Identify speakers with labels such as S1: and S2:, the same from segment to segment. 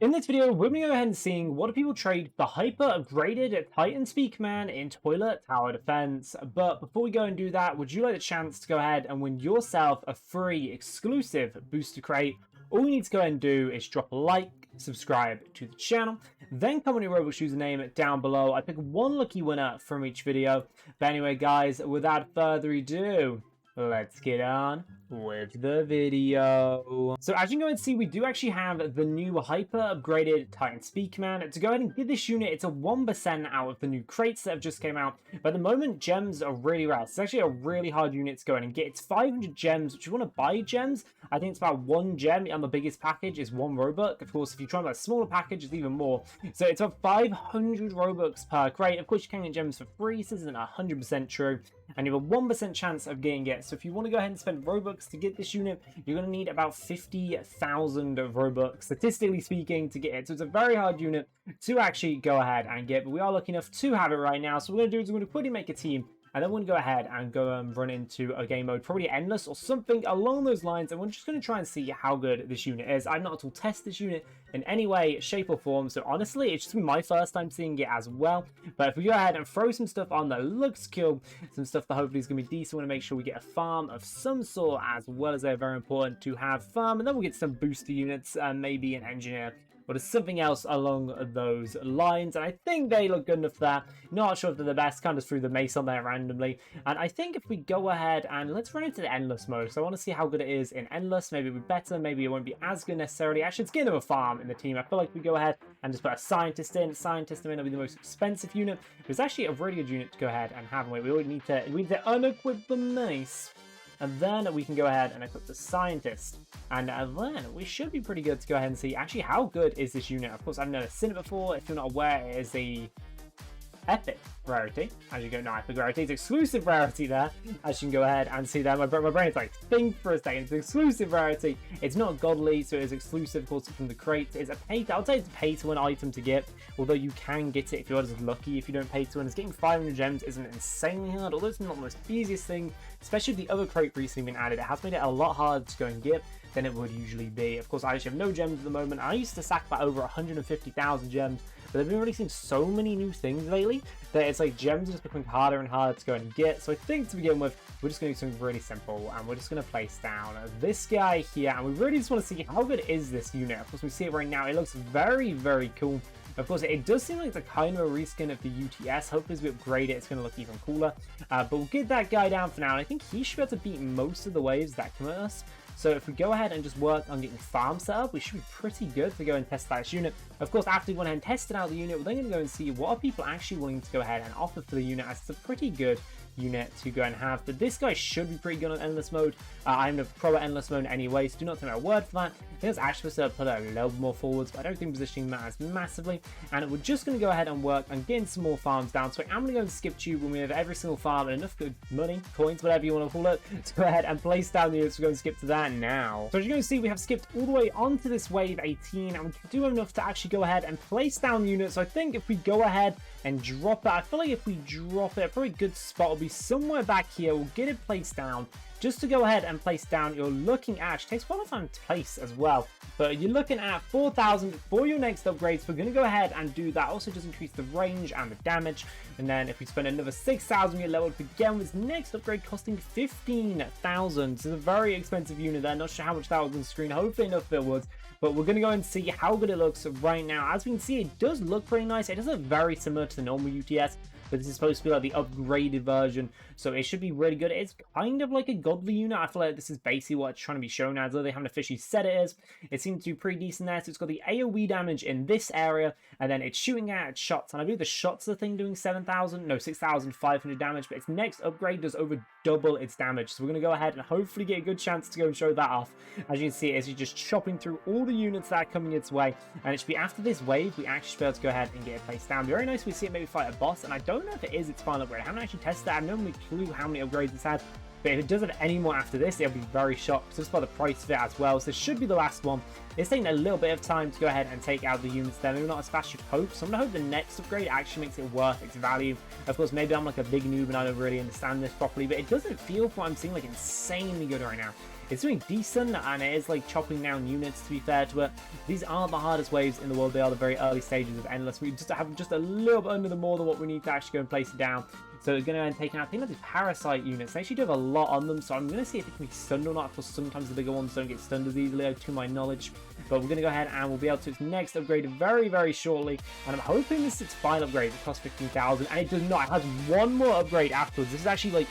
S1: In this video, we're going to go ahead and see what do people trade the hyper upgraded Titan speakerman in toilet tower defense. But before we go and do that, would you like a chance to go ahead and win yourself a free exclusive booster crate? All you need to go ahead and do is drop a like, subscribe to the channel, then comment your Roblox username down below. I pick one lucky winner from each video. But anyway, guys, without further ado, let's get on with the video. So as you can go and see, we do actually have the new hyper upgraded Titan speakerman. To go ahead and get this unit, it's a 1% out of the new crates that have just came out. But at the moment, gems are really rare. It's actually a really hard unit to go in and get. It's 500 gems, which you want to buy gems. I think it's about 1 gem on the biggest package is 1 Robux. Of course, if you try a smaller package, it's even more. So it's about 500 Robux per crate. Of course, you can get gems for free. So this isn't 100% true. And you have a 1% chance of getting it. So if you want to go ahead and spend Robux to get this unit, you're going to need about 50,000 Robux, statistically speaking, to get it. So it's a very hard unit to actually go ahead and get, but we are lucky enough to have it right now. So what we're going to do is we're going to quickly make a team, and then we're going to go ahead and go run into a game mode, probably endless or something along those lines. And we're just going to try and see how good this unit is. I've not at all tested this unit in any way, shape or form. So honestly, it's just my first time seeing it as well. But if we go ahead and throw some stuff on that looks cool, some stuff that hopefully is going to be decent, we want to make sure we get a farm of some sort, as well as they're very important to have farm. And then we'll get some booster units and maybe an engineer, or there's something else along those lines. And I think they look good enough for that. Not sure if they're the best, kind of threw the mace on there randomly. And I think if we go ahead and let's run into the endless mode. So I want to see how good it is in endless. Maybe it'll be better, maybe it won't be as good necessarily. Actually, it's getting a farm in the team. I feel like we go ahead and just put a scientist in. Scientist in will be the most expensive unit. It's actually a really good unit to go ahead and have. We need to unequip the mace. And then we can go ahead and equip the scientist. And then we should be pretty good to go ahead and see actually how good is this unit. Of course, I've never seen it before. If you're not aware, it is the epic rarity. As you go, no, epic rarity. It's exclusive rarity there. As you can go ahead and see that. My brain's like, think for a second. It's exclusive rarity. It's not godly, so it's exclusive, of course, from the crate. It's a I would say it's a pay-to-win item to get, although you can get it if you're just lucky if you don't pay to win. It's getting 500 gems isn't insanely hard, although it's not the most easiest thing, especially with the other crate recently been added. It has made it a lot harder to go and get than it would usually be. Of course, I actually have no gems at the moment. I used to sack about over 150,000 gems, but they've been releasing so many new things lately that it's like gems are just becoming harder and harder to go and get. So I think to begin with, we're just going to do something really simple, and we're just going to place down this guy here, and we really just want to see how good is this unit. Of course, we see it right now. It looks very, very cool. Of course, it does seem like it's a kind of a reskin of the UTS. Hopefully, as we upgrade it, it's going to look even cooler. But we'll get that guy down for now, and I think he should be able to beat most of the waves that come at us. So if we go ahead and just work on getting farm set up, we should be pretty good to go and test that unit. Of course, after we went ahead and tested out the unit, we're then going to go and see what are people actually willing to go ahead and offer for the unit, as it's a pretty good unit to go and have. But this guy should be pretty good on endless mode. I'm a pro at endless mode anyway, so do not take my word for that. I think it's actually supposed to put it a little more forwards, but I don't think positioning matters massively. And we're just going to go ahead and work on getting some more farms down. So I'm going to go and skip tube when we have every single farm and enough good money, coins, whatever you want to call it, to go ahead and place down the units. We're going to skip to that now. So as you're going to see, we have skipped all the way onto this wave 18, and we do have enough to actually go ahead and place down the unit. So I think if we go ahead and drop it, I feel like if we drop it, a pretty good spot will be somewhere back here. We'll get it placed down. Just to go ahead and place down, you're looking at, it takes quite a long time to place as well, but you're looking at 4,000 for your next upgrades. We're going to go ahead and do that. Also just increase the range and the damage, and then if we spend another 6,000, we get leveled again with this next upgrade costing 15,000. It's a very expensive unit there. Not sure how much that was on screen. Hopefully enough it was, but we're going to go and see how good it looks right now. As we can see, it does look pretty nice. It does look very similar to the normal UTS, but this is supposed to be like the upgraded version, so it should be really good. It's kind of like a godly unit. I feel like this is basically what it's trying to be shown as, though they haven't officially said it is. It seems to be pretty decent there. So it's got the AoE damage in this area, and then it's shooting at shots, and I believe the shots are the thing doing 6,500 damage, but its next upgrade does over double its damage. So we're going to go ahead and hopefully get a good chance to go and show that off. As you can see, it's just chopping through all the units that are coming its way, and it should be after this wave we actually should be able to go ahead and get it placed down. Very nice. We see it maybe fight a boss, and I don't know if it is its final upgrade. I haven't actually tested it. I have no clue how many upgrades it's had, but if it does have any more after this, it'll be very shocked just by the price of it as well. So this should be the last one. It's taking a little bit of time to go ahead and take out the units there. Maybe not as fast as you'd hope. So I'm going to hope the next upgrade actually makes it worth its value. Of course, maybe I'm like a big noob and I don't really understand this properly, but it doesn't feel, from what I'm seeing, like insanely good right now. it's doing decent, and it is like chopping down units, to be fair to it. These aren't the hardest waves in the world. They are the very early stages of Endless. We just have just a little bit under the more than what we need to actually go and place it down. So we're going to end taking out, I think, these parasite units. They actually do have a lot on them, so I'm going to see if it can be stunned or not. Of course, sometimes the bigger ones don't get stunned as easily, to my knowledge. But we're going to go ahead and we'll be able to its next upgrade very, very shortly. And I'm hoping this is its final upgrade. It costs 15,000, and it does not. It has one more upgrade afterwards. This is actually like...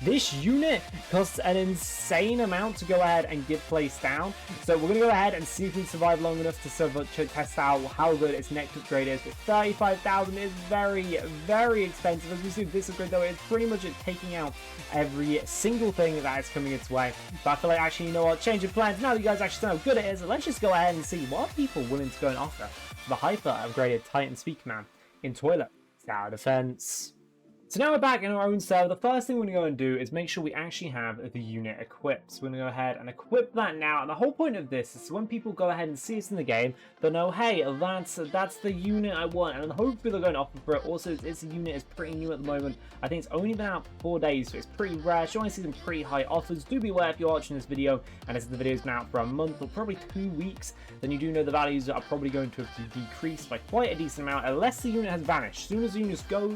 S1: This unit costs an insane amount to go ahead and get placed down. So we're going to go ahead and see if we survive long enough to test out how good its next upgrade is. But 35,000 is very, very expensive. As we see, this upgrade, though, is pretty much taking out every single thing that is coming its way. But I feel like, actually, you know what? Change of plans. Now that you guys actually know how good it is, let's just go ahead and see what are people willing to go and offer the hyper-upgraded Titan Speakerman in Toilet Tower Defense. So now we're back in our own server. The first thing we're going to go and do is make sure we actually have the unit equipped. So we're going to go ahead and equip that now. And the whole point of this is when people go ahead and see us in the game, they'll know, hey, that's the unit I want. And hopefully they're going to offer for it. Also, this unit is pretty new at the moment. I think it's only been out for 4 days, so it's pretty rare. So you want to see some pretty high offers. Do be aware if you're watching this video, and as the video's been out for a month or probably 2 weeks, then you do know the values are probably going to have decreased by quite a decent amount, unless the unit has vanished. As soon as the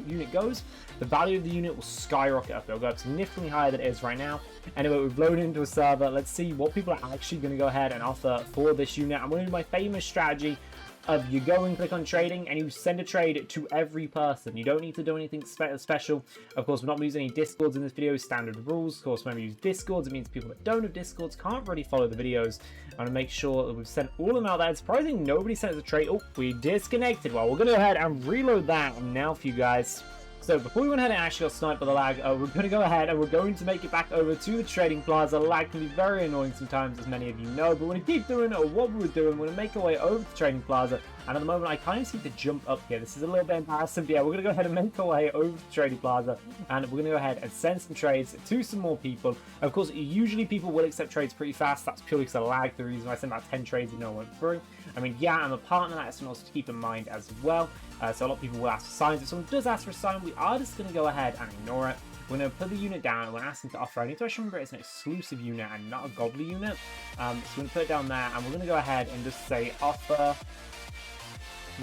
S1: unit goes, the value of the unit will skyrocket up. It'll go up significantly higher than it is right now. Anyway, we've loaded into a server. Let's see what people are actually going to go ahead and offer for this unit. I'm going to do my famous strategy of you go and click on trading and you send a trade to every person. You don't need to do anything special. Of course, we're not using any discords in this video. Standard rules. Of course, when we use discords, it means people that don't have discords can't really follow the videos. I'm going to make sure that we've sent all of them out there. It's surprising nobody sent us a trade. Oh, we disconnected. Well, we're going to go ahead and reload that now for you guys. So before we went ahead and actually got sniped by the lag, we're going to go ahead and we're going to make it back over to the trading plaza. Lag can be very annoying sometimes, as many of you know, but we're going to keep doing what we were doing. We're going to make our way over to the trading plaza, and at the moment I kind of seem to jump up here. This is a little bit embarrassing, but yeah, we're going to go ahead and make our way over to the trading plaza, and we're going to go ahead and send some trades to some more people. Of course, usually people will accept trades pretty fast. That's purely because of lag. The reason I sent about 10 trades and no one went through. I mean, yeah, I'm a partner. That's something else to keep in mind as well. So a lot of people will ask for signs. If someone does ask for a sign, we are just going to go ahead and ignore it. We're going to put the unit down, and we're asking to offer. I need to actually remember it's an exclusive unit and not a godly unit. So we're going to put it down there, and we're going to go ahead and just say offer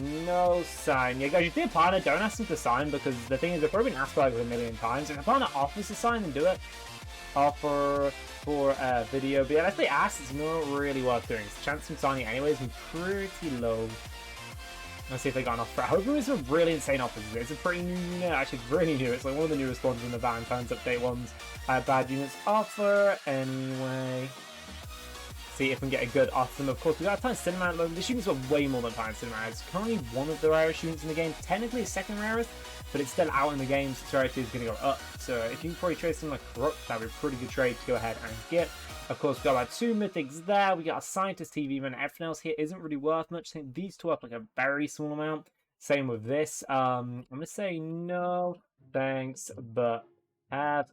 S1: no sign. Yeah, guys, you dear partner, don't ask them to sign, because the thing is, they've probably been asked for like a million times. If a partner offers a sign, then do it. Offer for a video. But yeah, if they ask, it's not really worth doing. The chance of signing anyways is pretty low. Let's see if they got an offer. I hope it's a really insane offer. It's a pretty new unit. Actually, it's really new. It's like one of the newest ones in the Valentine's Update ones. Bad units offer anyway. See if we can get a good offer. Of course, we got a Titan Cinema at the moment. This unit's got way more than Titan Cinema. It's currently one of the rarest units in the game. Technically, second rarest, but it's still out in the game, so its rarity is going to go up. So if you can probably trade something like Corrupt, that would be a pretty good trade to go ahead and get. Of course, we've got our 2 mythics there. We got a Scientist TV man. Everything else here isn't really worth much. I think these two up like a very small amount. Same with this. I'm going to say no, thanks, but have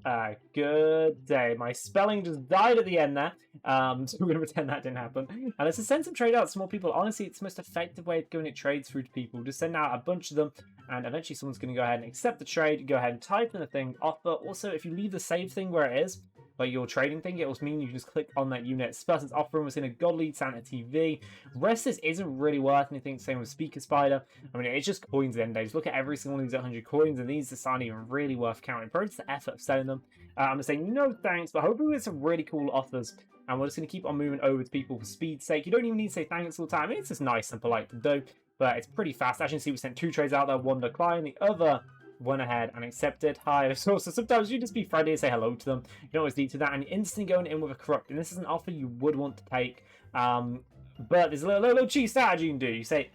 S1: a good day. My spelling just died at the end there. So we're going to pretend that didn't happen. And let's just send some trade out to more people. Honestly, it's the most effective way of going at trades through to people. Just send out a bunch of them, and eventually someone's going to go ahead and accept the trade. Go ahead and type in the thing, offer. Also, if you leave the save thing where it is, like your trading thing, it will mean you can just click on that unit. This person's offering was in a godly Santa TV. Rest of this isn't really worth anything. Same with Speaker Spider. I mean, it's just coins at the end of the day. Just look at every single one of these 100 coins, and these just aren't even really worth counting. Probably just the effort of selling them. I'm going to say no thanks, but hopefully we get some really cool offers. And we're just going to keep on moving over to people for speed's sake. You don't even need to say thanks all the time. I mean, it's just nice and polite to do, but it's pretty fast. As you can see, we sent 2 trades out there. One declined, the other went ahead and accepted. Hi. So sometimes you just be friendly and say hello to them. You don't always need to do that, and instantly going in with a corrupt. And this is an offer you would want to take. But there's a little cheat strategy you can do. You say,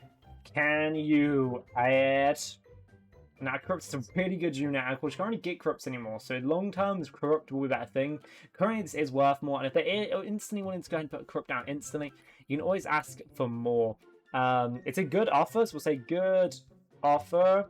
S1: can you add? Now, corrupt is a pretty good unit. Of course, you can't really get corrupts anymore. So long term, this corrupt will be a better thing. Currently, this is worth more. And if they instantly wanting to go ahead and put corrupt down instantly, you can always ask for more. It's a good offer. So we'll say good offer,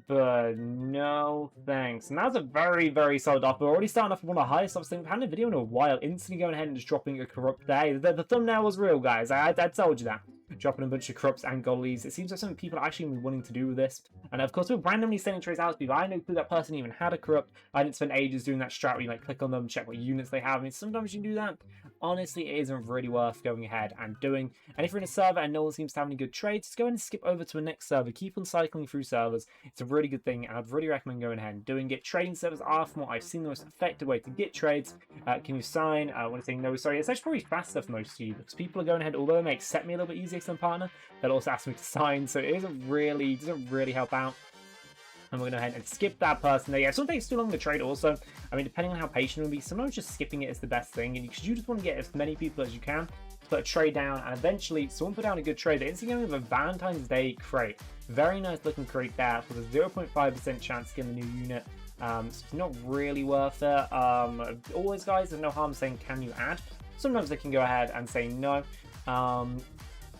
S1: but no thanks. And that's a very, very solid offer. We're already starting off with one of the highest offers. We've had a video in a while. Instantly going ahead and just dropping a corrupt there. The thumbnail was real, guys. I told you that. dropping a bunch of corrupts and goalies. It seems like something people are actually wanting to do with this. And of course, we're randomly sending trades out to people. I know who that person even had a corrupt. I didn't spend ages doing that strat where you like click on them, check what units they have. I mean, sometimes you can do that. Honestly, it isn't really worth going ahead and doing. And if you're in a server and no one seems to have any good trades, just go ahead and skip over to a next server. Keep on cycling through servers. It's a really good thing, and I'd really recommend going ahead and doing it. Trading servers are, from what I've seen, the most effective way to get trades. Can you sign? I want to say no, sorry. It's actually probably faster for most of you because people are going ahead, although it may accept me a little bit easier because I'm partner, they'll also ask me to sign, so it doesn't really help out. And we're going to go ahead and skip that person there. Yeah, something takes too long to trade also. I mean, depending on how patient you'll be, sometimes just skipping it is the best thing. And because you just want to get as many people as you can to put a trade down. And eventually, someone put down a good trade. They're instantly going with a Valentine's Day crate. Very nice looking crate there with a 0.5% chance to get a new unit. So it's not really worth it. Always, guys, there's no harm saying, can you add? Sometimes they can go ahead and say no.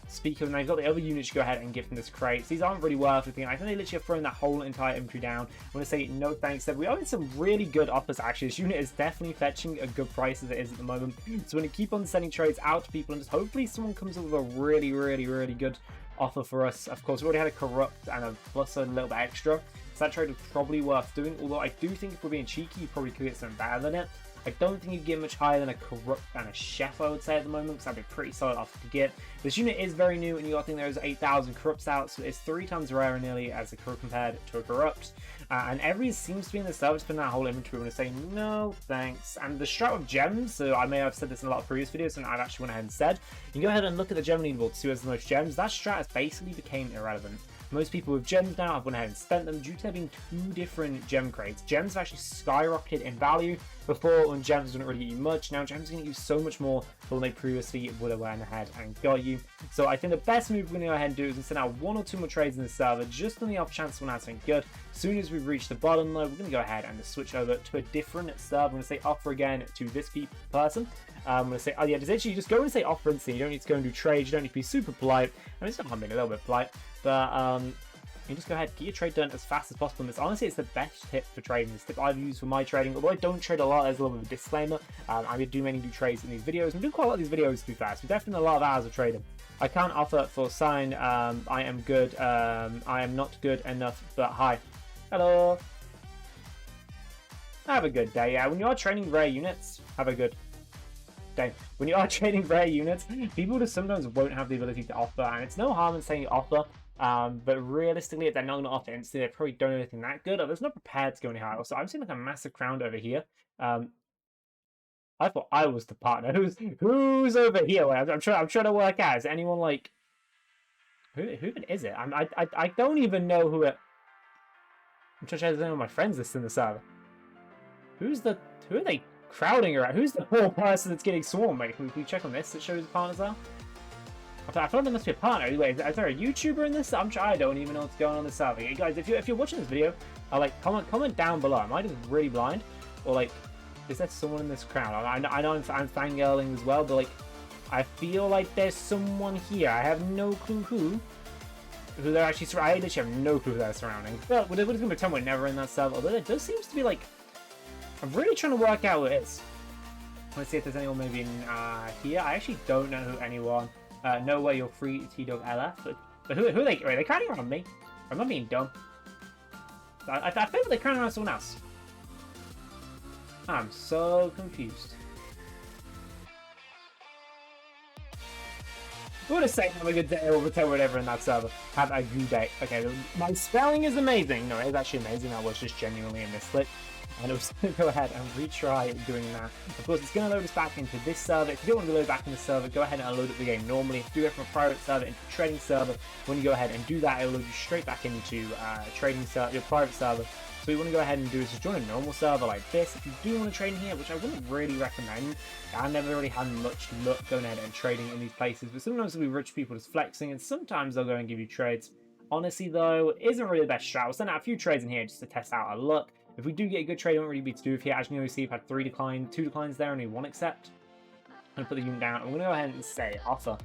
S1: Speaker, now you've got the other units you go ahead and give them this crate. So these aren't really worth anything. I think they literally have thrown that whole entire inventory down. I want to say no thanks. We are in some really good offers actually. This unit is definitely fetching a good price as it is at the moment. So we're going to keep on sending trades out to people and just hopefully someone comes up with a really good offer for us. Of course, we already had a corrupt and a plus a little bit extra. So that trade was probably worth doing. Although I do think if we're being cheeky, you probably could get something better than it. I don't think you'd get much higher than a corrupt and a chef, I would say, at the moment, because that'd be a pretty solid offer to get. This unit is very new, and you got to think there's 8,000 corrupts out, so it's 3 times rarer nearly as a corrupt compared to a corrupt. And every seems to be in the service for that whole inventory. I'm going to say no thanks. And the strat of gems, so I may have said this in a lot of previous videos, and I've actually went ahead and said, you can go ahead and look at the gem leaderboard to see who has the most gems. That strat has basically became irrelevant. Most people with gems now have went ahead and spent them due to there being 2 different gem crates. Gems have actually skyrocketed in value. Before, when gems didn't really get you much, now gems are going to give you so much more than they previously would have went ahead and got you. So I think the best move we're going to go ahead and do is send out 1 or 2 more trades in the server, just on the off chance someone has something good. As soon as we've reached the bottom though, we're going to go ahead and just switch over to a different server. I'm going to say offer again to this person. I'm going to say, oh yeah, just actually just go and say offer instantly. You don't need to go and do trades. You don't need to be super polite. I mean, it's not being a little bit polite, but you just go ahead, get your trade done as fast as possible. And honestly, it's the best tip for trading. This tip I've used for my trading. Although I don't trade a lot, there's a little bit of a disclaimer. I do mainly do trades in these videos. I'm doing quite a lot of these videos to be fast. We're definitely a lot of hours of trading. I can't offer for sign. I am good. I am not good enough. But hi, hello. Have a good day. Yeah, when you are trading rare units, have a good day. When you are trading rare units, people just sometimes won't have the ability to offer, and it's no harm in saying offer. But realistically, if they're not going to offer instantly, they probably don't know anything that good, or they're not prepared to go any higher. So I'm seeing like a massive crowd over here. I thought I was the partner. Who's over here? Wait, I'm trying to work out. Is anyone like who is it? I don't even know who it. I'm trying to check if any of my friends list in the server. Who are they crowding around? Who's the poor person that's getting swarmed? Wait, can we check on this that shows the partners are? I thought there must be a partner. Anyway, is there a YouTuber in this? I don't even know what's going on in this server. Hey guys, if you're watching this video, like comment down below. Am I just really blind, or like is there someone in this crowd? I know I'm fangirling as well, but like I feel like there's someone here. I have no clue who they're actually surrounding. I literally have no clue who they're surrounding. Well, we're just gonna pretend we're never in that server. Although there does seems to be like I'm really trying to work out who it is. Let's see if there's anyone maybe in here. I actually don't know who anyone. No way you're free, Tdog LF. But who are they? Wait, they're crowding around me. Am I being dumb? I feel like they're crowding around someone else. I'm so confused. We'll just say have a good day or whatever in that server. Have a good day. Okay, my spelling is amazing. No, it's actually amazing. That was just genuinely a misclick. And it was going to go ahead and retry doing that. Of course, it's going to load us back into this server. If you don't want to load back in the server, go ahead and load up the game normally. If you do it from a private server into a trading server, when you go ahead and do that, it'll load you straight back into trading server, your private server. So what you want to go ahead and do is just join a normal server like this. If you do want to trade in here, which I wouldn't really recommend, I've never really had much luck going ahead and trading in these places. But sometimes there'll be rich people just flexing, and sometimes they'll go and give you trades. Honestly, though, isn't really the best strat. We'll send out a few trades in here just to test out our luck. If we do get a good trade, it won't really be to do with here. As you can see, we've had 2 declines there, only 1 accept. I'm going to put the unit down. I'm going to go ahead and say offer.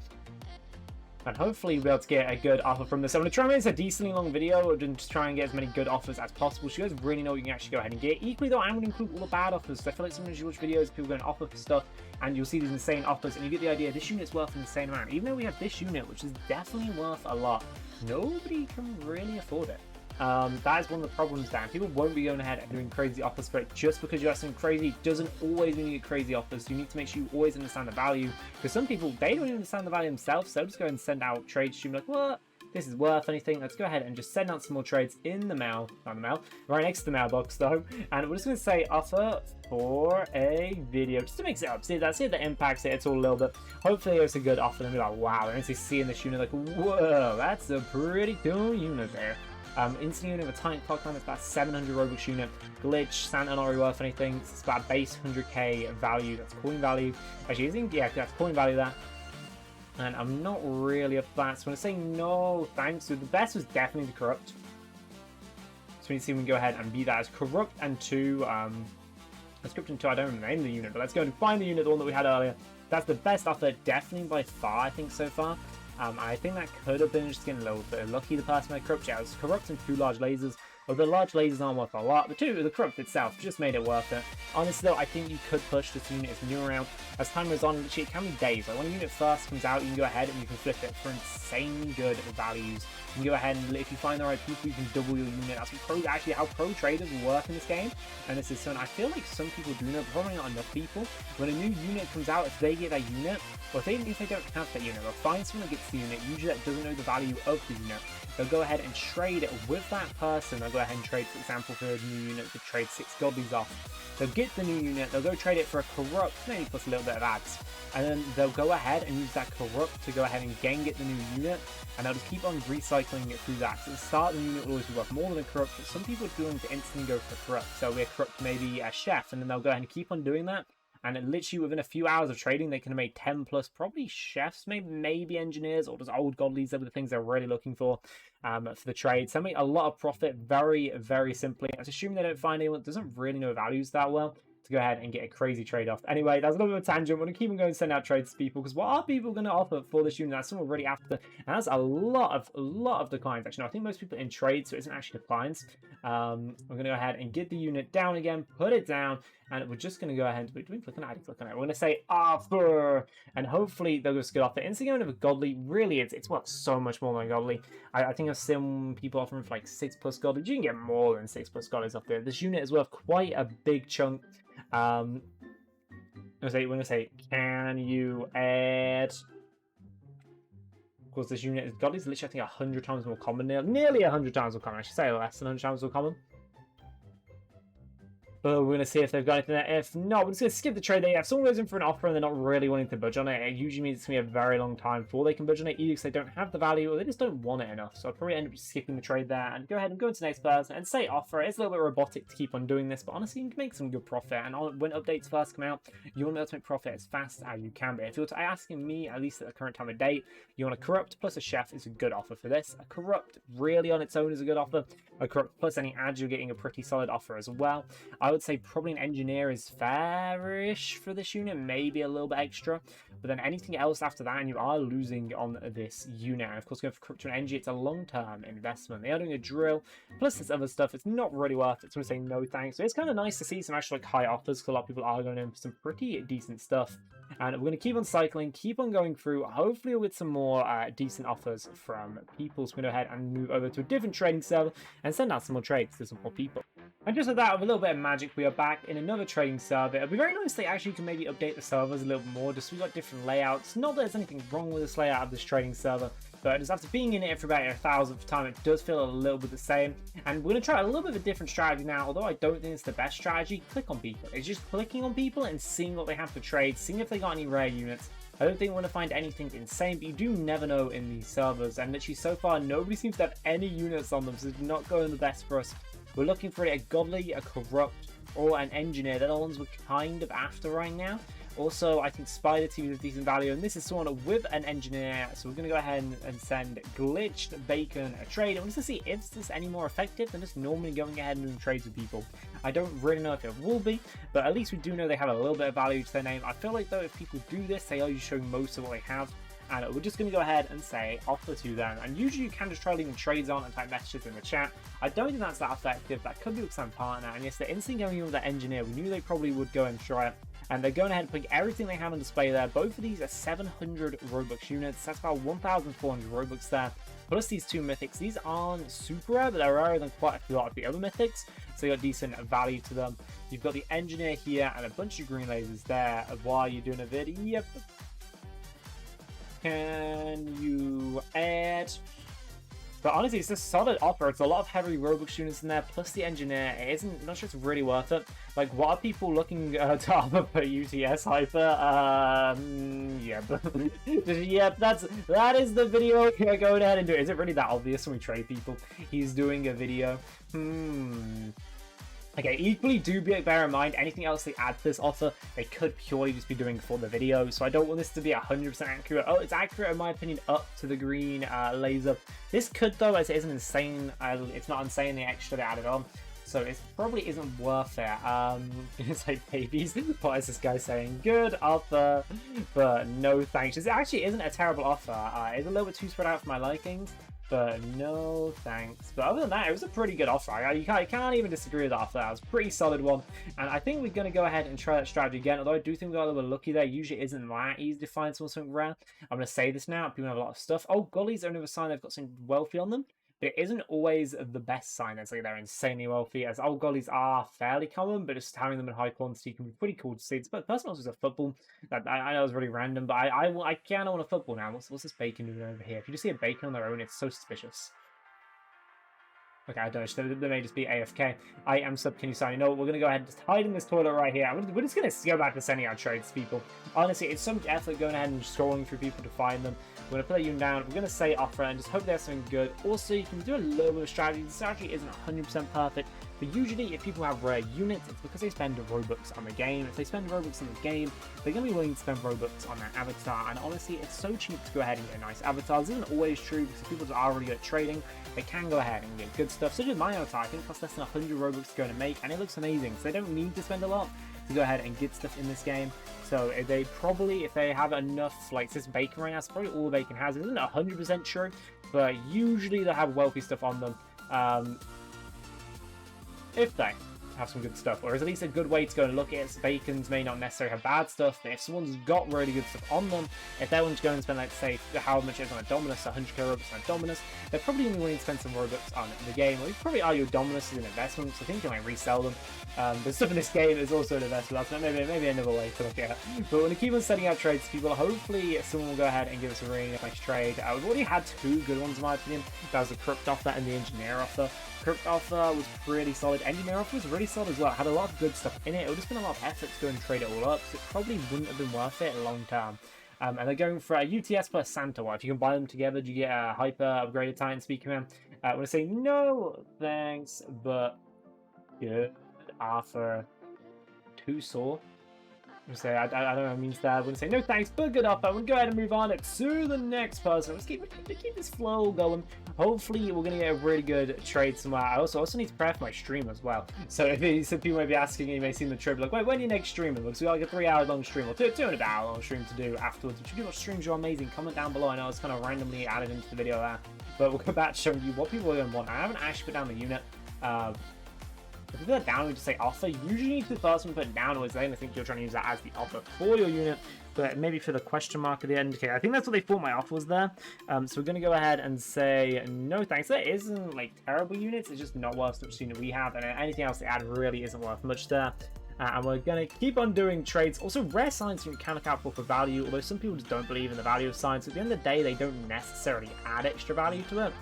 S1: and hopefully we'll be able to get a good offer from this. I'm going to try and make this a decently long video and just try and get as many good offers as possible, so you guys really know what you can actually go ahead and get. Equally though, I'm going to include all the bad offers, so I feel like sometimes you watch videos, people going to offer for stuff, and you'll see these insane offers, and you get the idea this unit's worth an insane amount. Even though we have this unit, which is definitely worth a lot, nobody can really afford it. That is one of the problems, Dan. People won't be going ahead and doing crazy offers for it. Just because you have something crazy doesn't always mean you get crazy offers. You need to make sure you always understand the value, because some people, they don't even understand the value themselves, so just go and send out trades to you like, what? This is worth anything. Let's go ahead and just send out some more trades in the mail, not in the mail, right next to the mailbox though, and we're just going to say offer for a video, just to mix it up. See that impacts it, it's all a little bit. Hopefully it's a good offer, and be like, wow, and actually seeing this unit like, whoa, that's a pretty cool unit there. Instant unit with a Titan clock time, it's about 700 Robux unit. Glitch, Santa not really worth anything. It's about base 100k value. That's coin value. Actually, isn't, yeah, that's coin value there. And I'm not really up for that, so I'm going to say no thanks. So the best was definitely the corrupt. So we need to see if we can go ahead and be that as corrupt and 2. Let's corrupt and 2, I don't remember the name of the unit, but let's go and find the unit, the one that we had earlier. That's the best offer, definitely by far, I think, so far. I think that could have been just getting a little bit lucky, the person that corrupt. Yeah, it was corrupt and 2 large lasers. Although large lasers aren't worth a lot, the corrupt itself just made it worth it. Honestly though, I think you could push this unit as new around. As time goes on, literally it can be days. Like when a unit first comes out, you can go ahead and you can flip it for insanely good values. You can go ahead and if you find the right people, you can double your unit. That's actually how pro traders work in this game. And this is something I feel like some people do know, but probably not enough people. When a new unit comes out, if they get that unit, or if they don't have that unit, they'll find someone that gets the unit, usually that doesn't know the value of the unit. They'll go ahead and trade it with that person. They'll go ahead and trade, for example, for a new unit, to trade 6 godlies off. They'll get the new unit, they'll go trade it for a corrupt, maybe plus a little bit of ads. And then they'll go ahead and use that corrupt to go ahead and get the new unit. And they'll just keep on recycling it through that. So at the start, the unit will always be worth more than a corrupt, but some people are doing to instantly go for corrupt. So we're corrupt maybe a chef, and then they'll go ahead and keep on doing that. And literally within a few hours of trading, they can have made 10 plus, probably chefs, maybe engineers, or just old godlies. Those are the things they're really looking for the trade. So make a lot of profit very, very simply. Let's assume they don't find anyone that doesn't really know values that well to go ahead and get a crazy trade off. Anyway, that's a little bit of a tangent. We're going to keep on going and send out trades to people, because what are people going to offer for this unit? That's someone already after, and that's a lot of declines. Actually, no, I think most people in trade, so it isn't actually declines. We're going to go ahead and get the unit down again, put it down, and we're just going to go ahead and do we click on it? Click on it. We're going to say offer, and hopefully they'll just get off the instant of a godly. Really, it's worth so much more than a godly. I think I've seen people offering for like 6+ godly. You can get more than 6+ godlies off there. This unit is worth quite a big chunk. We're going to say, can you add? Of course, this unit is godly. Literally, I think 100 times more common. Nearly 100 times more common. I should say less than 100 times more common. But we're going to see if they've got anything there. If not, we're just going to skip the trade. If someone goes in for an offer and they're not really wanting to budge on it, it usually means it's going to be a very long time before they can budge on it, either because they don't have the value or they just don't want it enough. So I'd probably end up skipping the trade there and go ahead and go into the next person and say offer. It's a little bit robotic to keep on doing this, but honestly, you can make some good profit. And when updates first come out, you want to be able to make profit as fast as you can. But if you're asking me, at least at the current time of date, you want a corrupt plus a chef is a good offer for this. A corrupt really on its own is a good offer. A corrupt plus any ads, you're getting a pretty solid offer as well. I would say probably an engineer is fairish for this unit, maybe a little bit extra, but then anything else after that and you are losing on this unit. And of course, going for corrupt to an engie, it's a long-term investment. They are doing a drill plus this other stuff. It's not really worth it, so I'm saying no thanks. So it's kind of nice to see some actual like high offers, because a lot of people are going in for some pretty decent stuff. And we're going to keep on cycling, keep on going through. Hopefully we'll get some more decent offers from people. So we're going to go ahead and move over to a different trading server and send out some more trades to some more people. And just like that, with a little bit of magic, we are back in another trading server. It'll be very nice they actually can maybe update the servers a little bit more, just so we've got different layouts. Not that there's anything wrong with this layout of this trading server, but just after being in it for about 1,000th time, it does feel a little bit the same. And we're going to try a little bit of a different strategy now, although I don't think it's the best strategy. Click on people. It's just clicking on people and seeing what they have to trade, seeing if they got any rare units. I don't think we're going to find anything insane, but you do never know in these servers. And literally so far, nobody seems to have any units on them, so it's not going the best for us. We're looking for a godly, a corrupt, or an engineer. They're the ones we're kind of after right now. Also, I think Spider TV is decent value, and this is someone with an engineer, so we're going to go ahead and send Glitched Bacon a trade. And we're just to see if this is any more effective than just normally going ahead and doing trades with people. I don't really know if it will be, but at least we do know they have a little bit of value to their name. I feel like, though, if people do this, they are usually showing most of what they have. and we're just going to go ahead and say offer to them. And usually you can just try leaving trades on and type messages in the chat. I don't think that's that effective. That could be because I'm partner, and yes, they're instantly going in with that engineer. We knew they probably would go and try it. And they're going ahead and putting everything they have on display there. Both of these are 700 Robux units. That's about 1,400 Robux there. Plus these two mythics. These aren't super rare, but they're rarer than quite a lot of the other mythics. So you got decent value to them. You've got the engineer here and a bunch of green lasers there while you're doing a video. Yep. Can you add... But honestly, it's a solid offer. It's a lot of heavy Robux units in there, plus the engineer. It isn't, I'm not sure it's really worth it. Like, what are people looking to offer for UTS hyper? Yeah, yep, that is the video. Yeah, go ahead and do it. Is it really that obvious when we trade people? He's doing a video. Okay, equally do bear in mind, anything else they add to this offer, they could purely just be doing for the video, so I don't want this to be 100% accurate. Oh, it's accurate in my opinion up to the green laser. This could though, as it isn't insane, it's not insane the extra they added on, so it probably isn't worth it. It's like babies, what is this guy saying? Good offer, but no thanks. It actually isn't a terrible offer, it's a little bit too spread out for my likings. But no thanks. But other than that, it was a pretty good offer. You can't even disagree with that offer. That was a pretty solid one. And I think we're going to go ahead and try that strategy again. Although I do think we got a little bit lucky there. Usually it isn't that easy to find something rare. I'm going to say this now. People have a lot of stuff. Oh, gullies are another sign they've got something wealthy on them. But it isn't always the best sign. It's like they're insanely wealthy. As old gullies are fairly common, but just having them in high quantity can be pretty cool to see. It's personally also a football. I know it's really random, but I kind of want a football now. What's this bacon doing over here? If you just see a bacon on their own, it's so suspicious. Okay, I don't know. They may just be AFK. I am sub. Can you sign? You know what? We're going to go ahead and just hide in this toilet right here. We're just going to go back to sending out trades to people. Honestly, it's so much effort going ahead and scrolling through people to find them. We're going to put that unit down. We're going to say offer and just hope there's something good. Also, you can do a little bit of strategy. The strategy isn't 100% perfect, but usually if people have rare units, it's because they spend Robux on the game. If they spend Robux on the game, they're going to be willing to spend Robux on their avatar. And honestly, it's so cheap to go ahead and get a nice avatar. This isn't always true because people that are already good at trading, they can go ahead and get good stuff. Such as my avatar, I think it costs less than 100 Robux to go and make, and it looks amazing. So they don't need to spend a lot to go ahead and get stuff in this game. So if they have enough, like this bacon right now, it's probably all bacon has. It isn't 100% true, but usually they'll have wealthy stuff on them. If they have some good stuff, or is at least a good way to go and look at it. Bacons may not necessarily have bad stuff, but if someone's got really good stuff on them, if they're willing to go and spend, like, say, how much is on a Dominus, 100k Robux on a Dominus, they're probably only willing to spend some Robux on the game. Or you probably argue Dominus is an investment, so I think you might resell them. The stuff in this game is also an investment. That's maybe another way to look at it. But we're going to keep on sending out trades to people. Hopefully someone will go ahead and give us a really nice trade. We've already had two good ones in my opinion. That was the Crypt offer and the Engineer offer. Crypt offer was pretty solid. Engineer offer was really solid as well. It had a lot of good stuff in it. It would have been a lot of effort to go and trade it all up, so it probably wouldn't have been worth it long term. And they're going for a UTS plus Santa. If you can buy them together, do you get a hyper upgraded Titan speakerman? I want to say no thanks, but good offer. Too sore. I'm gonna say I don't know what it means there. I'm gonna say no thanks, but good offer. We'll go ahead and move on to the next person. Let's keep this flow going. Hopefully we're gonna get a really good trade somewhere. I also need to prepare for my stream as well. So if some people may be asking, you may see in the trip like, wait, when are you next streaming? Because we got like a 3-hour long stream or 2.5 hour long stream to do afterwards. If you do watch streams, you're amazing. Comment down below. I know it's kind of randomly added into the video there, but we'll go back to showing you what people are gonna want. I haven't actually put down the unit. If you put that down, we just say offer. Usually the first one put it down, or they're going to think you're trying to use that as the offer for your unit, but maybe for the question mark at the end. Okay, I think that's what they thought my offer was there. So we're going to go ahead and say no thanks. There isn't like terrible units, it's just not worth the unit we have, and anything else they add really isn't worth much there. And we're going to keep on doing trades. Also, rare signs you can look out for value, although some people just don't believe in the value of signs. At the end of the day, they don't necessarily add extra value to it.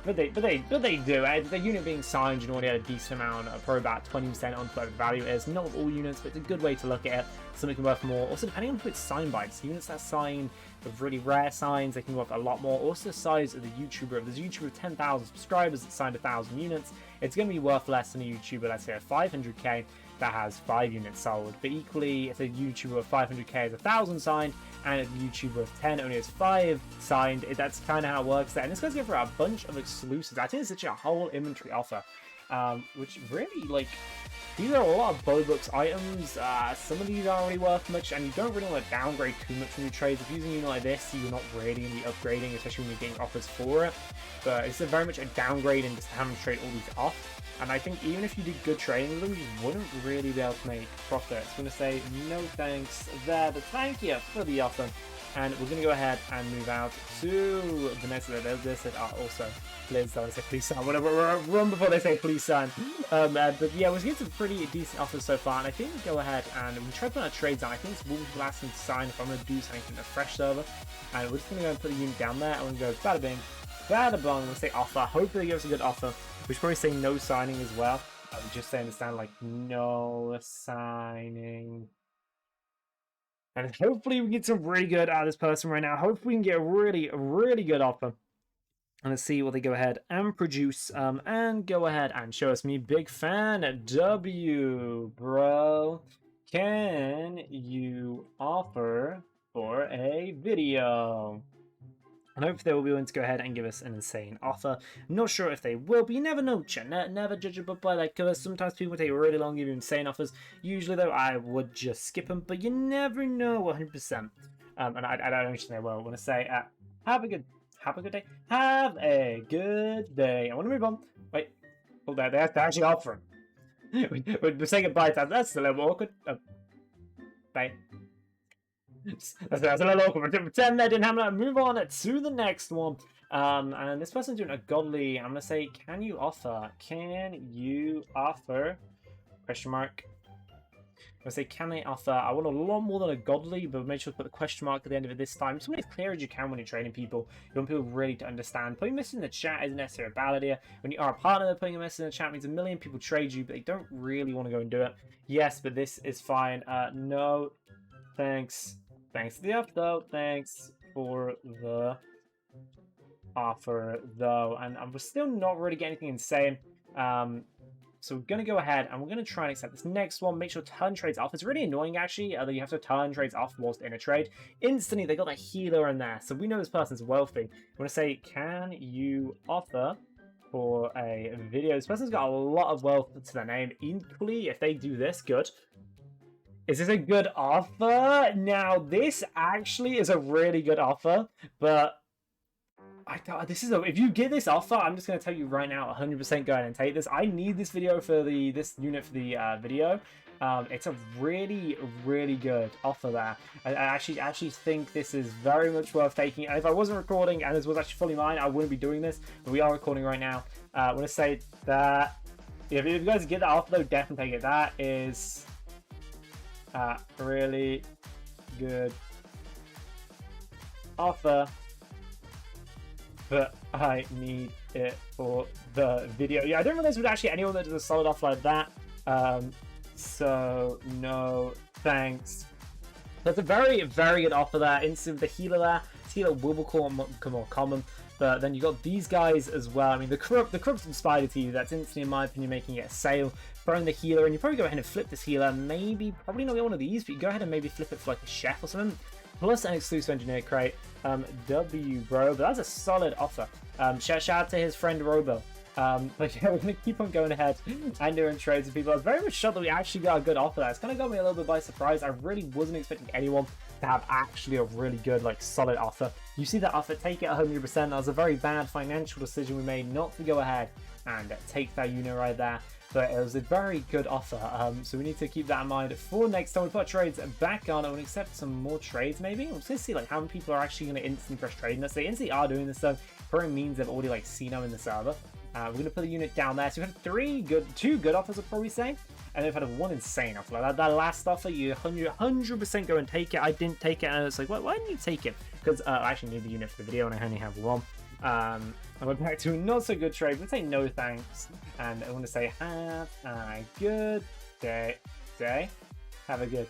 S1: But they do. The unit being signed, you already had a decent amount, probably about 20% on what the value is. Not with all units, but it's a good way to look at it. Something can worth more. Also, depending on who it's signed by, it's units that sign with really rare signs, they can worth a lot more. Also, the size of the YouTuber. If there's a YouTuber with 10,000 subscribers that signed 1,000 units, it's going to be worth less than a YouTuber, let's say, at 500k that has 5 units sold. But equally, if a YouTuber with 500k has 1,000 signed, and a YouTuber of 10 only has 5 signed, that's kind of how it works there. And this goes for a bunch of exclusives. I think it's such a whole inventory offer. which really, like, these are a lot of bow books items. Some of these aren't really worth much, and you don't really want to downgrade too much from your trades. If you're using a unit like this, you're not really going to be upgrading, especially when you're getting offers for it. But it's very much a downgrade and just having to trade all these off. And I think even if you did good trading with them, you wouldn't really be able to make profit. It's going to say no thanks there, but thank you for the offer. And we're going to go ahead and move out to the next one. They said also, please don't say please sign. Whatever, run before they say please sign. But yeah, we're getting some pretty decent offers so far. And I think we go ahead and we try to put our trades on. I think it's will last them to sign if I'm going to do something in a fresh server. And we're just going to go and put the unit down there. And we're going to go bada bing, bada bong. We'll say offer. Hopefully they give us a good offer. We should probably say no signing as well. We just say in the stand like no signing. And hopefully we get some really good out of this person right now. Hopefully we can get a really good offer. And let's see what they go ahead and produce. And go ahead and show us me. Big fan W, bro. Can you offer for a video? And hopefully they will be willing to go ahead and give us an insane offer. Not sure if they will, but you never know, chat. Never judge a book by that cover. Sometimes people take really long to give you insane offers. Usually, though, I would just skip them, but you never know 100%. And I don't understand well. I want to say, have a good day. Have a good day. I want to move on. Wait. Hold on. They have to actually offer them. We're saying goodbye time. That's a little awkward. Bye. That's a little awkward. Pretend they didn't have that. Move on to the next one. And this person's doing a godly. I'm gonna say, can you offer? Can you offer? Question mark. I'm gonna say, can they offer? I want a lot more than a godly, but make sure to put the question mark at the end of it this time. Just make it as clear as you can when you're trading people. You want people really to understand. Putting this in the chat isn't necessarily a bad idea. When you are a partner, putting a message in the chat means a million people trade you, but they don't really want to go and do it. Yes, but this is fine. No, thanks. Thanks for the offer, though. Thanks for the offer, though. And we're still not really getting anything insane. So we're going to go ahead and we're going to try and accept this next one. Make sure to turn trades off. It's really annoying, actually, that you have to turn trades off whilst in a trade. Instantly, they got a healer in there. So we know this person's wealthy. I'm going to say, can you offer for a video? This person's got a lot of wealth to their name. Equally, if they do this, good. Is this a good offer? Now, this actually is a really good offer, but if you get this offer, I'm just going to tell you right now, 100% go ahead and take this. I need this video for this unit for the video. It's a really good offer there. I actually think this is very much worth taking. And if I wasn't recording and this was actually fully mine, I wouldn't be doing this, but we are recording right now. I want to say that if you guys get that offer, though, definitely take it. That is really good offer, but I need it for the video. Yeah, I don't realize there's actually anyone that does a solid offer like that. So no thanks. That's a very good offer there. Instant the healer there. This healer will become more common. But then you got these guys as well. I mean, the corrupt skibitity, that's instantly, in my opinion, making it a sale. Throwing the healer, and you probably go ahead and flip this healer. Probably not get one of these, but you go ahead and maybe flip it for like a chef or something. Plus an exclusive engineer crate. W, bro. But that's a solid offer. Shout out to his friend Robo. But yeah, we're going to keep on going ahead and doing trades with people. I was very much shocked that we actually got a good offer there. It's kind of got me a little bit by surprise. I really wasn't expecting anyone to have actually a really good, like, solid offer. You see that offer, take it 100%. That was a very bad financial decision we made not to go ahead and take that unit right there. But it was a very good offer, so we need to keep that in mind for next time we put trades back on. I want to accept some more trades, maybe. I'm just going to see like how many people are actually going to instantly press trade in this. They instantly are doing this, though. Probably means they've already like seen them in the server. We're going to put the unit down there. So we've had two good offers, I'd probably say. And we've had one insane offer. Like that last offer, you 100% go and take it. I didn't take it, and it's like, why didn't you take it? Because I actually need the unit for the video, and I only have one. I went back to a not so good trade. Let's say no thanks. And I want to say, have a good day. Have a good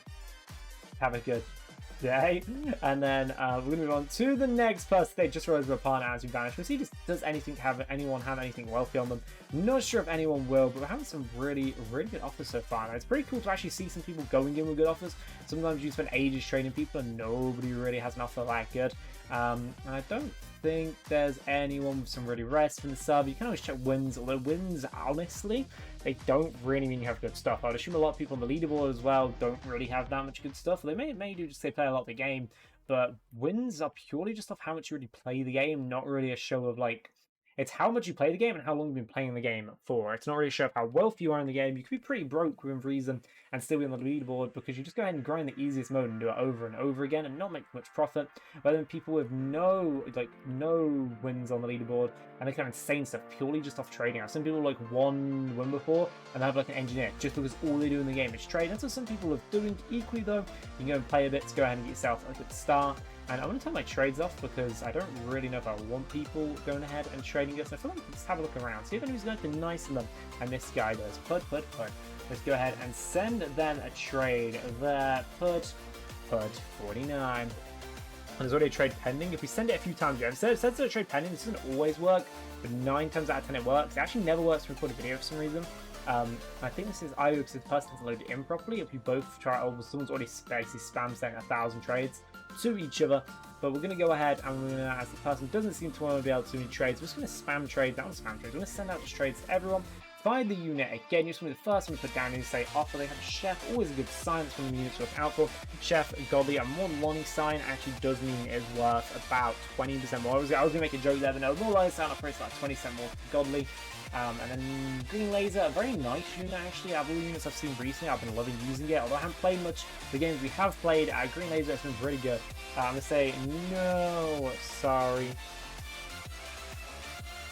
S1: day. And then we're gonna move on to the next person. They just realized we're partner as we vanish. We'll see does anything have anyone have anything wealthy on them. Not sure if anyone will, but we're having some really good offers so far. And it's pretty cool to actually see some people going in with good offers. Sometimes you spend ages trading people and nobody really has an offer that good. And I don't think there's anyone with some really rest from the sub. You can always check wins, although wins, honestly, they don't really mean you have good stuff. I would assume a lot of people on the leaderboard as well don't really have that much good stuff. They may do just they play a lot of the game, but wins are purely just off how much you really play the game, not really a show of like, it's how much you play the game and how long you've been playing the game for. It's not really a show of how wealthy you are in the game. You could be pretty broke within reason and still be on the leaderboard because you just go ahead and grind the easiest mode and do it over and over again and not make much profit. But then people with no wins on the leaderboard and they kind of insane stuff purely just off trading. I've seen people like one win before and they have like an engineer just because all they do in the game is trade. That's what some people are doing equally though. You can go and play a bit to go ahead and get yourself a good start. And I want to turn my trades off because I don't really know if I want people going ahead and trading this. I feel like just have a look around, see if anyone's got a nice look. And this guy does. Put. Let's go ahead and send them a trade there. Put 49. And there's already a trade pending. If we send it a few times, if it says a trade pending, this doesn't always work, but 9 times out of 10 it works. It actually never works to record a video for some reason. I think this is either because the person hasn't loaded it in properly, if you both try, or someone's already basically spam sending 1,000 trades to each other. But we're going to go ahead and we're going to, as the person doesn't seem to want to be able to do any trades, we're just going to spam trades. That was spam trades. We're going to send out just trades to everyone. Find the unit again. You just want to be the first one to put down and say offer. They have a chef, always a good sign. It's one of the units to look out for. Chef, godly, a more lonely sign actually does mean it is worth about 20% more. I was going to make a joke there, but no, more lonely sign, I'll price like 20% more for godly. And then green laser, a very nice unit actually. Out of all the units I've seen recently, I've been loving using it. Although I haven't played much, the games we have played, green laser has been really good. I'm going to say no, sorry.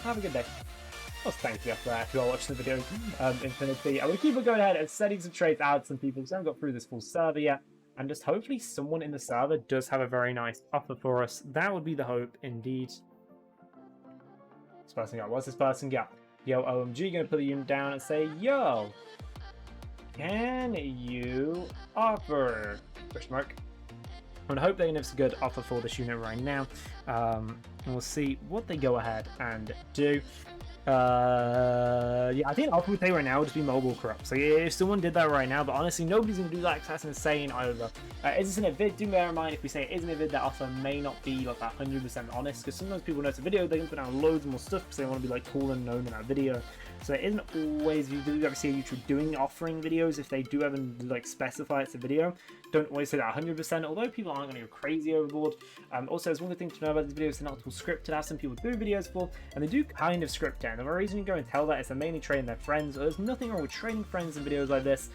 S1: Have a good day. Well, thank you for that if you are watching the video, Infinity. I'm going to keep on going ahead and setting some trades out to some people because I haven't got through this full server yet. And just hopefully someone in the server does have a very nice offer for us. That would be the hope, indeed. This person got, what's this person got? Yo, OMG, going to put the unit down and say, yo, can you offer? Question mark. I'm going to hope they can have a good offer for this unit right now. And we'll see what they go ahead and do. Yeah, I think the offer we pay right now would just be mobile corrupt. So yeah, if someone did that right now, but honestly, nobody's going to do that because that's insane either. Is this in a vid? Do bear in mind if we say it is in a vid, that offer may not be like 100% honest because sometimes people notice a video, they can put down loads more stuff because they want to be like cool and known in that video. So it isn't always, you do ever see a YouTube doing offering videos, if they do ever like specify it's a video, don't always say that 100%, although people aren't going to go crazy overboard. Also, there's one good thing to know about these videos, they're not all scripted as some people do videos for, and they do kind of script it. And the reason you go and tell that is they're mainly trading their friends. There's nothing wrong with trading friends in videos like this.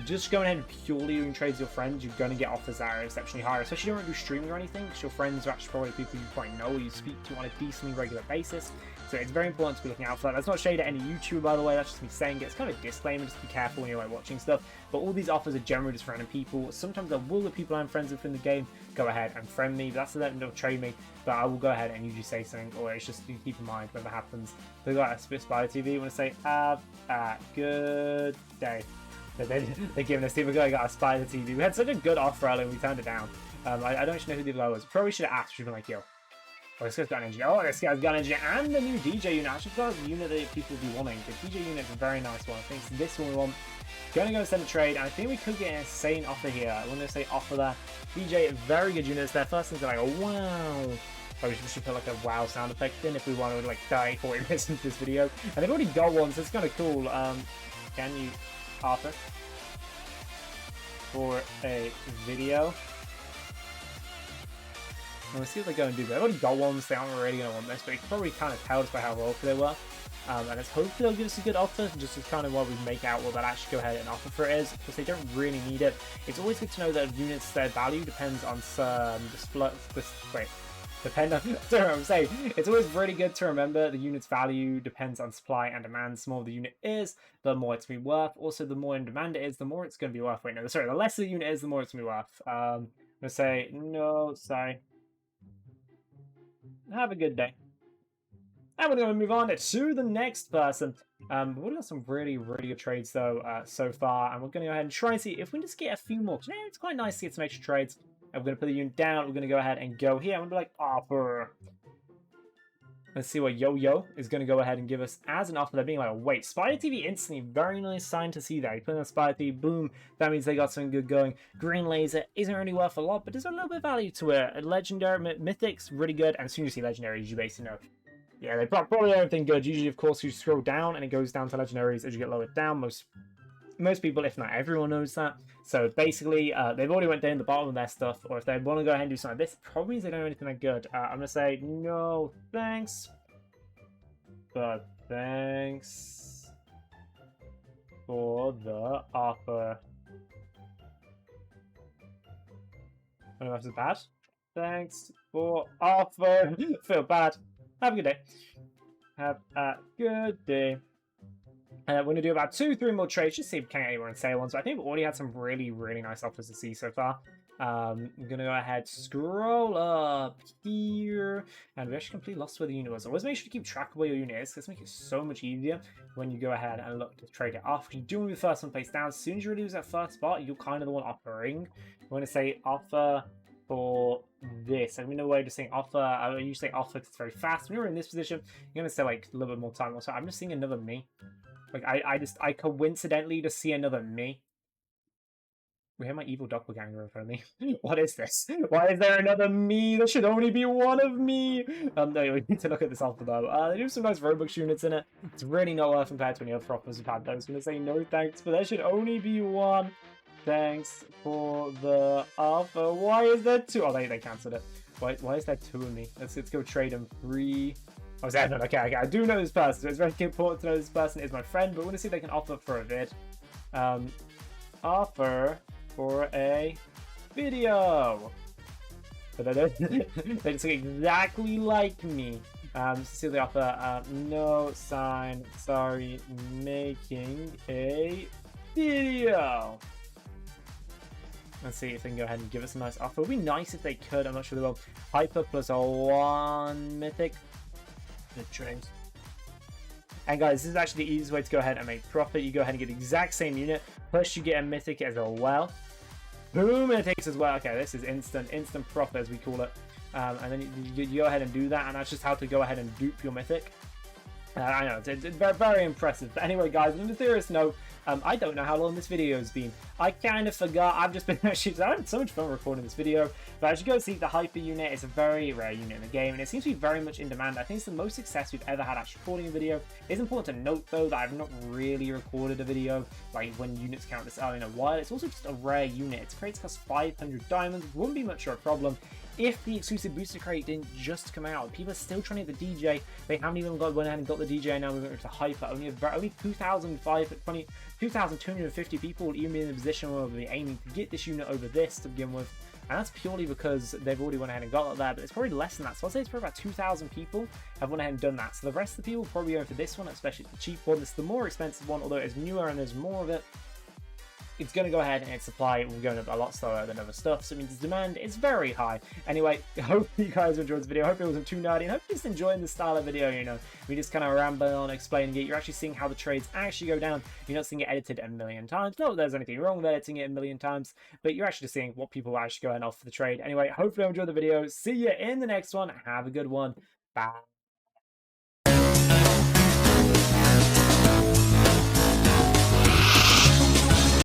S1: Just going ahead and purely doing trades with your friends, you're going to get offers that are exceptionally higher, especially if you don't do streaming or anything, because your friends are actually probably people you probably know or you speak to on a decently regular basis. So it's very important to be looking out for that. That's not shade at any YouTuber, by the way, that's just me saying it. It's kind of a disclaimer, just be careful when you're like watching stuff. But all these offers are generally just for random people. Sometimes there will be people I'm friends with in the game go ahead and friend me, but that's to let them trade me. But I will go ahead and usually say something, or it's just you keep in mind whenever happens. They got a Spider TV, you want to say, have a good day. They're giving us, we got a Spider TV. We had such a good offer earlier and we turned it down. I don't actually know who the other was. Probably should have asked, should have been like, yo. Oh, this guy's got an engineer. Oh, this guy's got an engineer and the new DJ unit. Actually, that's the unit that people will be wanting. The DJ unit is a very nice one. I think it's this one we want. Going to go and send a trade, and I think we could get an insane offer here. I'm going to say offer there. DJ, very good units there. First thing's like, oh, wow. Probably should put like a wow sound effect in if we want to like 30, 40 minutes into this video. And they've already got one, so it's kind of cool. Can you offer for a video? And we'll see what they go and do. They've already got one, so they aren't really going to want this, but you can probably kind of tell just by how rolled they were. And it's hopefully they'll give us a good offer, just as kind of what we make out what that actually go ahead and offer for it is, because they don't really need it. It's always good to know that units, their value depends on depend on, sorry what I'm saying. It's always really good to remember the unit's value depends on supply and demand. The smaller the unit is, the more it's going to be worth. Also, the more in demand it is, the more it's going to be worth. Wait, no, sorry, the less the unit is, the more it's going to be worth. I'm going to say, no, sorry. Have a good day. And we're going to move on to the next person. We've got some really good trades though so far, and we're going to go ahead and try and see if we can just get a few more. Yeah, it's quite nice to get some extra trades. I'm going to put the unit down. We're going to go ahead and go here. I'm going to be like, offer. Let's see what Yo-Yo is going to go ahead and give us as an offer. They're being like, wait, Spider TV instantly. Very nice sign to see that. You put on Spider TV, boom. That means they got something good going. Green laser isn't really worth a lot, but there's a little bit of value to it. Legendary, Mythic's really good. And as soon as you see Legendaries, you basically know. Yeah, they probably everything good. Usually, of course, you scroll down and it goes down to Legendaries as you get lowered down. Most people, if not everyone, knows that. So basically, they've already went down the bottom of their stuff, or if they want to go ahead and do something like this, probably means they don't know anything that good. I'm going to say, no, thanks. But thanks for the offer. I don't know if it's bad. Thanks for offer. Feel bad. Have a good day. Have a good day. We're going to do about 2-3 more trades, just see if we can get anywhere in sale ones. So I think we've already had some really, really nice offers to see so far. I'm going to go ahead, scroll up here, and we actually completely lost where the unit was. Always make sure to keep track of where your unit is, because make it so much easier when you go ahead and look to trade it off. You do want to be the first one placed down. As soon as you lose that first spot, you're kind of the one offering. We're going to say offer for this. I mean, no way to saying offer. I usually say offer because it's very fast. When you're in this position, you're going to say like a little bit more time. Also, I'm just seeing another me. Like, I coincidentally just see another me. We have my evil doppelganger in front of me. What is this? Why is there another me? There should only be one of me. No, we need to look at this alpha though. They do have some nice Robux units in it. It's really not worth compared to any other offers we've had though. I was going to say no thanks, but there should only be one. Thanks for the offer. Why is there two? Oh, they cancelled it. Why is there two of me? Let's go trade them. 3. I was there. Okay, I do know this person, so it's very important to know this person is my friend, but we want to see if they can offer for a vid. Offer for a video. But they just look exactly like me. See the offer. No sign. Sorry, making a video. Let's see if they can go ahead and give us a nice offer. It would be nice if they could. I'm not sure they will. Hyper plus a 1 mythic. Trades. And guys, this is actually the easiest way to go ahead and make profit. You go ahead and get the exact same unit, plus you get a mythic as well. Boom, and it takes as well. Okay, this is instant profit as we call it. And then you go ahead and do that, and that's just how to go ahead and dupe your mythic. I know, it's very, very impressive. But anyway, guys, on a serious note, I don't know how long this video has been. I kind of forgot. I've just been actually, I had so much fun recording this video. But as you go see, the Hyper unit is a very rare unit in the game, and it seems to be very much in demand. I think it's the most success we've ever had actually recording a video. It's important to note, though, that I've not really recorded a video, like when units count this early in a while. It's also just a rare unit. Its crates cost 500 diamonds, which wouldn't be much of a problem if the exclusive booster crate didn't just come out. People are still trying to get the DJ. They haven't even went ahead and got the DJ, and now we're going to Hyper. Only 2,250 people will even be in the position where we'll be aiming to get this unit over this to begin with. And that's purely because they've already went ahead and got it there, but it's probably less than that. So I'll say it's probably about 2,000 people have went ahead and done that. So the rest of the people will probably go for this one, especially the cheap one. This is the more expensive one, although it's newer and there's more of it. It's going to go ahead and its supply will go a lot slower than other stuff, so it means its demand is very high. Anyway, I hope you guys enjoyed this video. I hope it wasn't too nerdy, and I hope you're just enjoying the style of video, you know. We just kind of ramble on explaining it. You're actually seeing how the trades actually go down. You're not seeing it edited a million times. Not that there's anything wrong with editing it a million times, but you're actually seeing what people actually go ahead and offer the trade. Anyway, hopefully you enjoyed the video. See you in the next one. Have a good one. Bye.